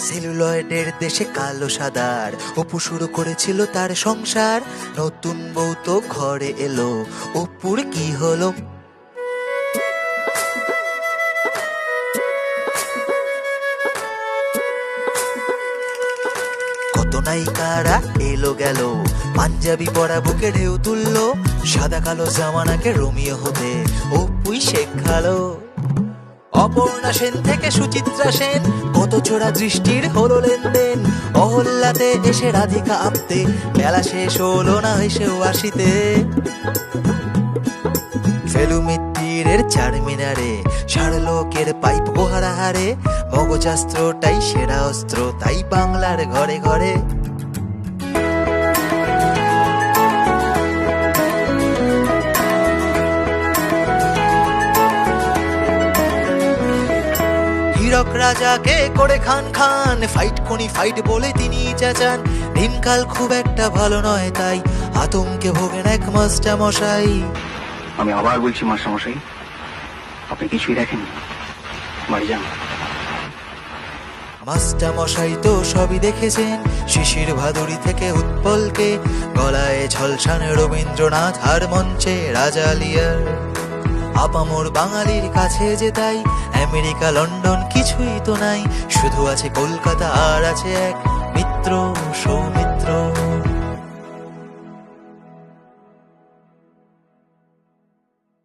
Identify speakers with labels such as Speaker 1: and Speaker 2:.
Speaker 1: সেলুলয়েডের দেশে কালো সাদার অপু শুরু করেছিল তার সংসার। নতুন বউ তো ঘরে এলো, অপুর কি হলো? কত নায়িকারা এলো গেল, পাঞ্জাবি পরা বুকে ঢেউ তুললো, সাদা কালো জামানাকে রোমিও হতে অপুই শেখালো। অপর্ণা সেন থেকে সুচিত্রা সেন, কত চোরা দৃষ্টির হলো লেনদেন। অহল্যাতে এসে রাধিকা আপ্তে, বেলা শেষ হলো না এসেও আসিতে। ফেলুমিত্তিরের চারমিনারে ষাড়লোকের পাইপ গোহারাহারে, মগজাস্ত্রটাই সেরা অস্ত্র তাই বাংলার ঘরে ঘরে। হীরক রাজাকে করে খান খান, ফাইট কোনি ফাইট বলে তিনি চেঁচান। দিনকাল খুব একটা ভালো নয় তাই আতঙ্কে ভোগেন এক মাস্টারমশাই।
Speaker 2: আমি আবার বলছি মাস্টারমশাই, আপনি কিছুই দেখেননি, বাড়ি যান।
Speaker 1: মাস্টারমশাই তো সবই দেখেছেন, শিশির ভাদুরী থেকে উৎপলকে, গলায় ঝলসান রবীন্দ্রনাথ আর মঞ্চে রাজা লিয়ার। আপামোর বাঙালির কাছে যে তাই আমেরিকা লন্ডন কিছুই তো নাই, শুধু আছে কলকাতা আর আছে এক মিত্র সৌমি।